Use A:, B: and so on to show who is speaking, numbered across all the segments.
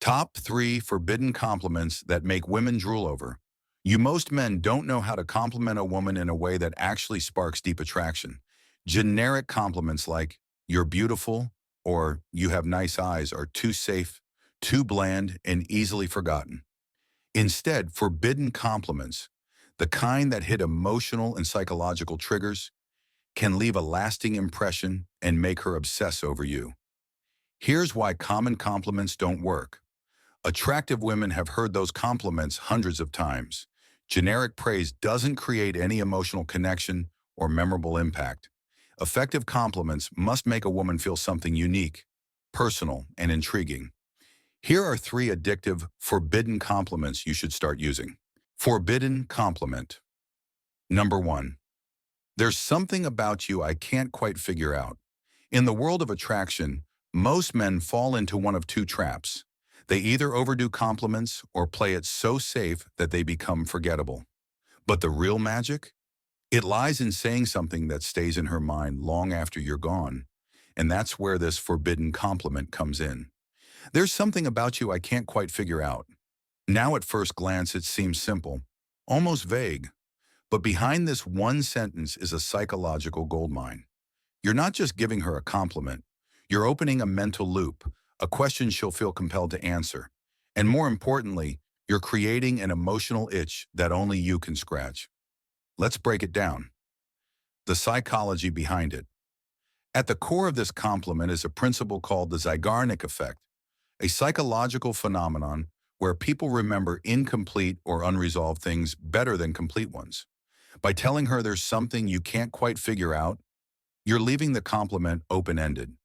A: Top 3 forbidden compliments that make women drool over. Most men don't know how to compliment a woman in a way that actually sparks deep attraction. Generic compliments like, "you're beautiful," or "you have nice eyes" are too safe, too bland, and easily forgotten. Instead, forbidden compliments, the kind that hit emotional and psychological triggers, can leave a lasting impression and make her obsess over you. Here's why common compliments don't work. Attractive women have heard those compliments hundreds of times. Generic praise doesn't create any emotional connection or memorable impact. Effective compliments must make a woman feel something unique, personal, and intriguing. Here are 3 addictive, forbidden compliments you should start using. Forbidden compliment. Number 1. There's something about you I can't quite figure out. In the world of attraction, most men fall into one of 2 traps. They either overdo compliments or play it so safe that they become forgettable. But the real magic? It lies in saying something that stays in her mind long after you're gone. And that's where this forbidden compliment comes in. There's something about you I can't quite figure out. Now at first glance it seems simple, almost vague. But behind this one sentence is a psychological goldmine. You're not just giving her a compliment. You're opening a mental loop, a question she'll feel compelled to answer. And more importantly, you're creating an emotional itch that only you can scratch. Let's break it down. The psychology behind it. At the core of this compliment is a principle called the Zeigarnik effect, a psychological phenomenon where people remember incomplete or unresolved things better than complete ones. By telling her there's something you can't quite figure out, you're leaving the compliment open-ended.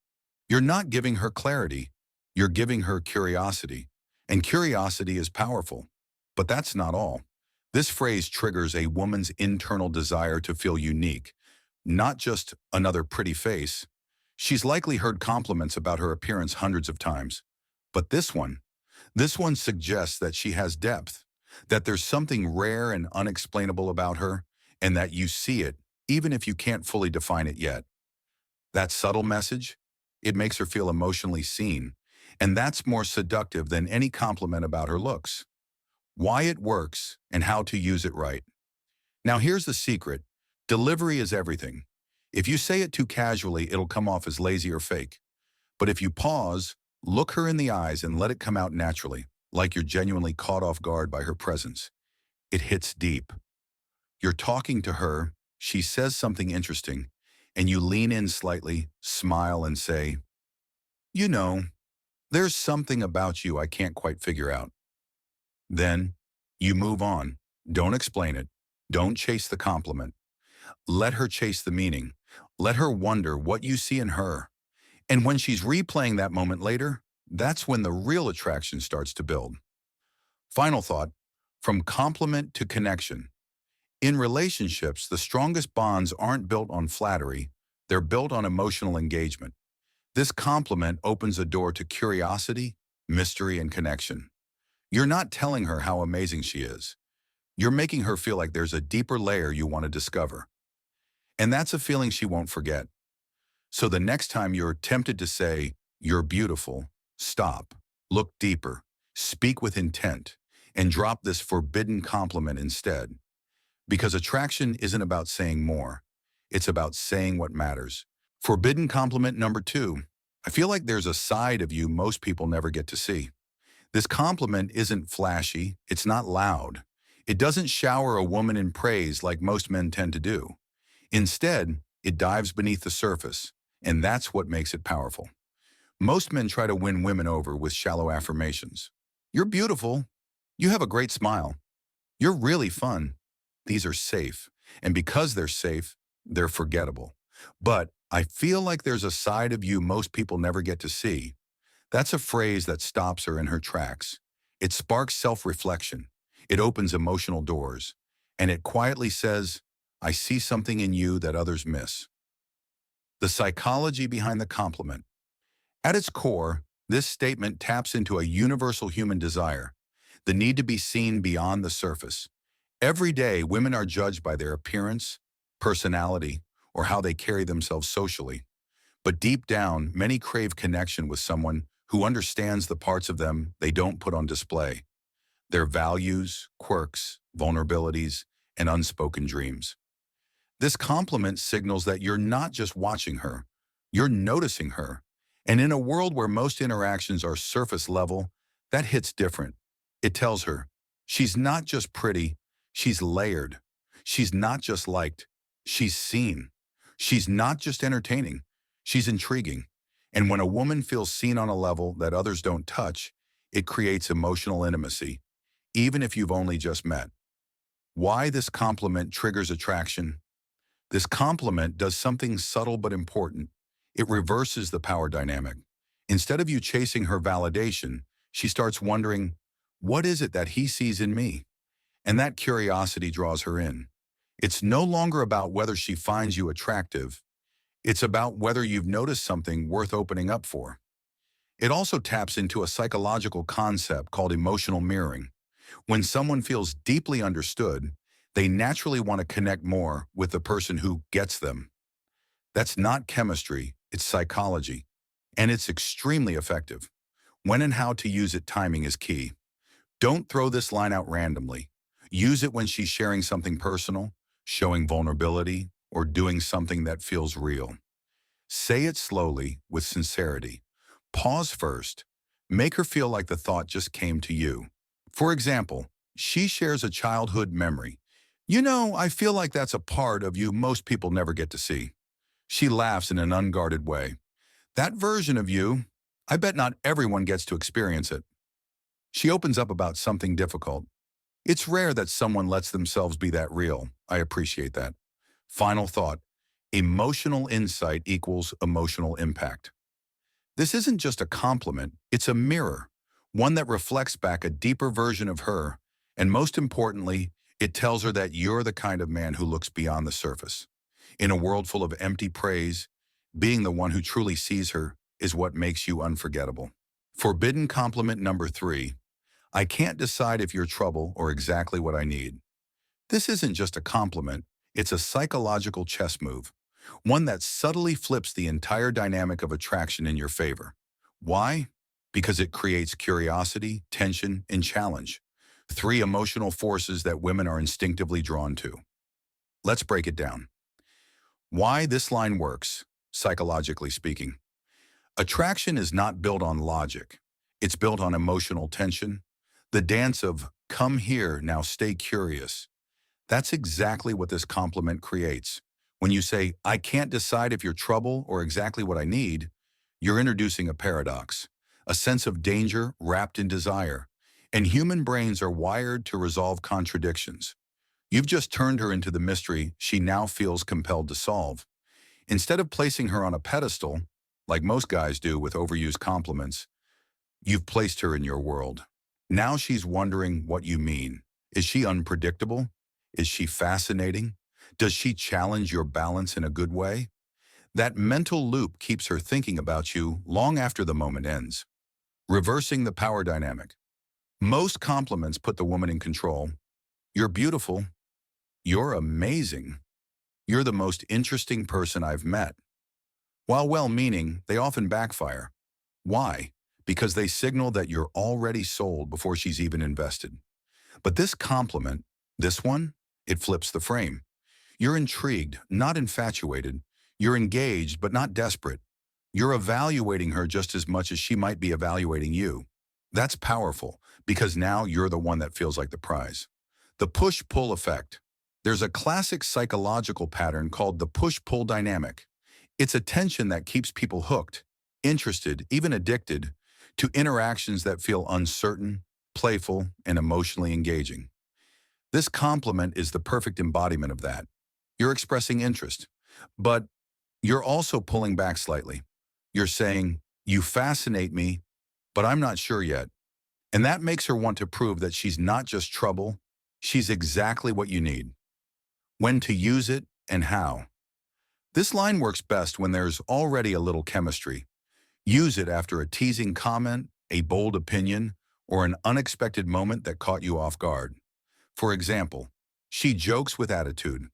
A: You're not giving her clarity, you're giving her curiosity. And curiosity is powerful. But that's not all. This phrase triggers a woman's internal desire to feel unique, not just another pretty face. She's likely heard compliments about her appearance hundreds of times. But this one suggests that she has depth, that there's something rare and unexplainable about her, and that you see it, even if you can't fully define it yet. That subtle message, it makes her feel emotionally seen, and that's more seductive than any compliment about her looks. Why it works and how to use it right. Now here's the secret. Delivery is everything. If you say it too casually, it'll come off as lazy or fake. But if you pause, look her in the eyes and let it come out naturally, like you're genuinely caught off guard by her presence, it hits deep. You're talking to her, she says something interesting, and you lean in slightly, smile, and say, "You know, there's something about you I can't quite figure out." Then, you move on. Don't explain it. Don't chase the compliment. Let her chase the meaning. Let her wonder what you see in her. And when she's replaying that moment later, that's when the real attraction starts to build. Final thought, from compliment to connection. In relationships, the strongest bonds aren't built on flattery, they're built on emotional engagement. This compliment opens a door to curiosity, mystery, and connection. You're not telling her how amazing she is. You're making her feel like there's a deeper layer you want to discover. And that's a feeling she won't forget. So the next time you're tempted to say, "You're beautiful," stop, look deeper, speak with intent, and drop this forbidden compliment instead. Because attraction isn't about saying more. It's about saying what matters. Forbidden compliment number 2. I feel like there's a side of you most people never get to see. This compliment isn't flashy. It's not loud. It doesn't shower a woman in praise like most men tend to do. Instead, it dives beneath the surface, and that's what makes it powerful. Most men try to win women over with shallow affirmations. "You're beautiful. You have a great smile. You're really fun." These are safe, and because they're safe, they're forgettable. But "I feel like there's a side of you most people never get to see." That's a phrase that stops her in her tracks. It sparks self-reflection. It opens emotional doors. And it quietly says, "I see something in you that others miss." The psychology behind the compliment. At its core, this statement taps into a universal human desire, the need to be seen beyond the surface. Every day, women are judged by their appearance, personality, or how they carry themselves socially. But deep down, many crave connection with someone who understands the parts of them they don't put on display, their values, quirks, vulnerabilities, and unspoken dreams. This compliment signals that you're not just watching her, you're noticing her. And in a world where most interactions are surface level, that hits different. It tells her, she's not just pretty, she's layered. She's not just liked, she's seen. She's not just entertaining, she's intriguing. And when a woman feels seen on a level that others don't touch, it creates emotional intimacy, even if you've only just met. Why this compliment triggers attraction? This compliment does something subtle but important. It reverses the power dynamic. Instead of you chasing her validation, she starts wondering, what is it that he sees in me? And that curiosity draws her in. It's no longer about whether she finds you attractive. It's about whether you've noticed something worth opening up for. It also taps into a psychological concept called emotional mirroring. When someone feels deeply understood, they naturally want to connect more with the person who gets them. That's not chemistry, it's psychology. And it's extremely effective. When and how to use it, timing is key. Don't throw this line out randomly. Use it when she's sharing something personal, showing vulnerability, or doing something that feels real. Say it slowly, with sincerity. Pause first. Make her feel like the thought just came to you. For example, she shares a childhood memory. You know, I feel like that's a part of you most people never get to see. She laughs in an unguarded way. That version of you, I bet not everyone gets to experience it. She opens up about something difficult. It's rare that someone lets themselves be that real. I appreciate that. Final thought. Emotional insight equals emotional impact. This isn't just a compliment, it's a mirror, one that reflects back a deeper version of her, and most importantly, it tells her that you're the kind of man who looks beyond the surface. In a world full of empty praise, being the one who truly sees her is what makes you unforgettable. Forbidden compliment number 3. I can't decide if you're trouble or exactly what I need. This isn't just a compliment, it's a psychological chess move, one that subtly flips the entire dynamic of attraction in your favor. Why? Because it creates curiosity, tension, and challenge. 3 emotional forces that women are instinctively drawn to. Let's break it down. Why this line works, psychologically speaking. Attraction is not built on logic. It's built on emotional tension. The dance of, come here, now stay curious. That's exactly what this compliment creates. When you say, I can't decide if you're trouble or exactly what I need, you're introducing a paradox, a sense of danger wrapped in desire. And human brains are wired to resolve contradictions. You've just turned her into the mystery she now feels compelled to solve. Instead of placing her on a pedestal, like most guys do with overused compliments, you've placed her in your world. Now she's wondering what you mean. Is she unpredictable? Is she fascinating? Does she challenge your balance in a good way? That mental loop keeps her thinking about you long after the moment ends. Reversing the power dynamic. Most compliments put the woman in control. You're beautiful. You're amazing. You're the most interesting person I've met. While well-meaning, they often backfire. Why? Because they signal that you're already sold before she's even invested. But this compliment, this one, it flips the frame. You're intrigued, not infatuated. You're engaged, but not desperate. You're evaluating her just as much as she might be evaluating you. That's powerful, because now you're the one that feels like the prize. The push-pull effect. There's a classic psychological pattern called the push-pull dynamic. It's a tension that keeps people hooked, interested, even addicted, to interactions that feel uncertain, playful, and emotionally engaging. This compliment is the perfect embodiment of that. You're expressing interest, but you're also pulling back slightly. You're saying, you fascinate me, but I'm not sure yet. And that makes her want to prove that she's not just trouble, she's exactly what you need. When to use it and how. This line works best when there's already a little chemistry. Use it after a teasing comment, a bold opinion, or an unexpected moment that caught you off guard. For example, she jokes with attitude.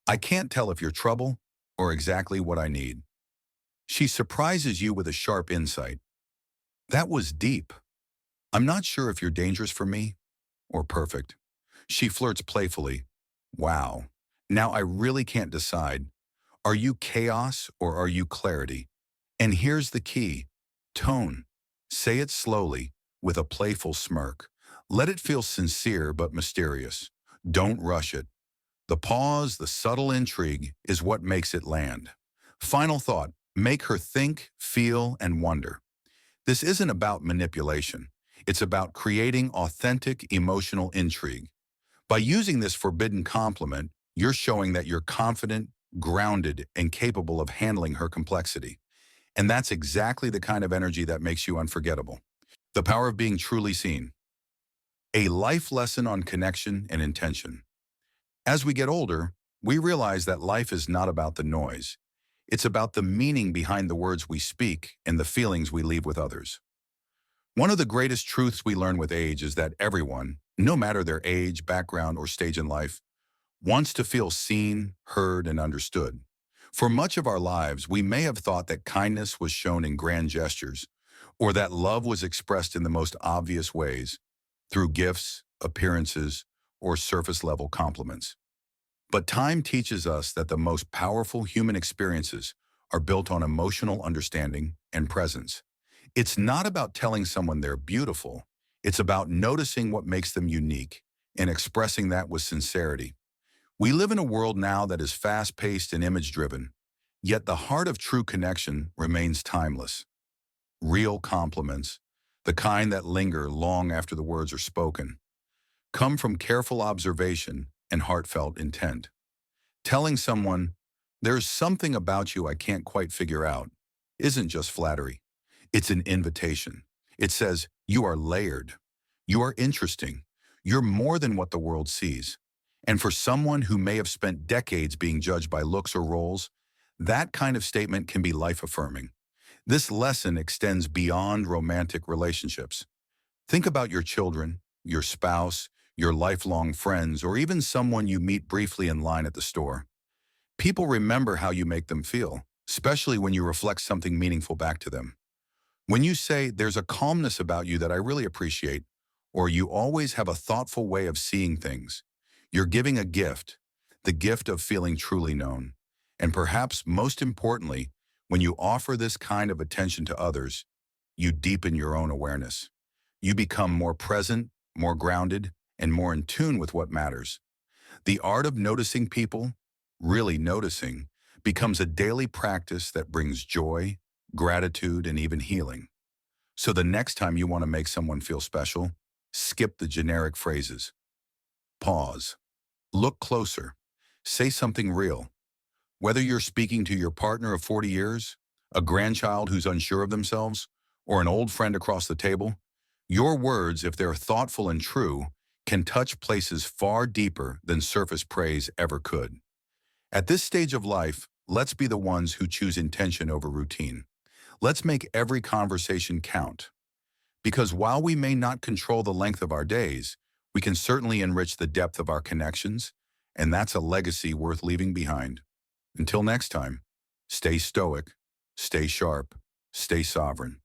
A: I can't tell if you're trouble or exactly what I need. She surprises you with a sharp insight. That was deep. I'm not sure if you're dangerous for me or perfect. She flirts playfully. Wow. Now I really can't decide. Are you chaos or are you clarity? And here's the key. Tone. Say it slowly, with a playful smirk. Let it feel sincere but mysterious. Don't rush it. The pause, the subtle intrigue, is what makes it land. Final thought. Make her think, feel, and wonder. This isn't about manipulation. It's about creating authentic emotional intrigue. By using this forbidden compliment, you're showing that you're confident, grounded, and capable of handling her complexity. And that's exactly the kind of energy that makes you unforgettable. The power of being truly seen. A life lesson on connection and intention. As we get older, we realize that life is not about the noise. It's about the meaning behind the words we speak and the feelings we leave with others. One of the greatest truths we learn with age is that everyone, no matter their age, background, or stage in life, wants to feel seen, heard, and understood. For much of our lives, we may have thought that kindness was shown in grand gestures, or that love was expressed in the most obvious ways, through gifts, appearances, or surface-level compliments. But time teaches us that the most powerful human experiences are built on emotional understanding and presence. It's not about telling someone they're beautiful. It's about noticing what makes them unique and expressing that with sincerity. We live in a world now that is fast-paced and image-driven, yet the heart of true connection remains timeless. Real compliments, the kind that linger long after the words are spoken, come from careful observation and heartfelt intent. Telling someone, "There's something about you I can't quite figure out," isn't just flattery. It's an invitation. It says, "You are layered. You are interesting. You're more than what the world sees." And for someone who may have spent decades being judged by looks or roles, that kind of statement can be life-affirming. This lesson extends beyond romantic relationships. Think about your children, your spouse, your lifelong friends, or even someone you meet briefly in line at the store. People remember how you make them feel, especially when you reflect something meaningful back to them. When you say, "There's a calmness about you that I really appreciate," or "You always have a thoughtful way of seeing things," you're giving a gift, the gift of feeling truly known. And perhaps most importantly, when you offer this kind of attention to others, you deepen your own awareness. You become more present, more grounded, and more in tune with what matters. The art of noticing people, really noticing, becomes a daily practice that brings joy, gratitude, and even healing. So the next time you want to make someone feel special, skip the generic phrases. Pause. Look closer. Say something real. Whether you're speaking to your partner of 40 years, a grandchild who's unsure of themselves, or an old friend across the table, your words, if they're thoughtful and true, can touch places far deeper than surface praise ever could. At this stage of life, let's be the ones who choose intention over routine. Let's make every conversation count. Because while we may not control the length of our days, we can certainly enrich the depth of our connections, and that's a legacy worth leaving behind. Until next time, stay stoic, stay sharp, stay sovereign.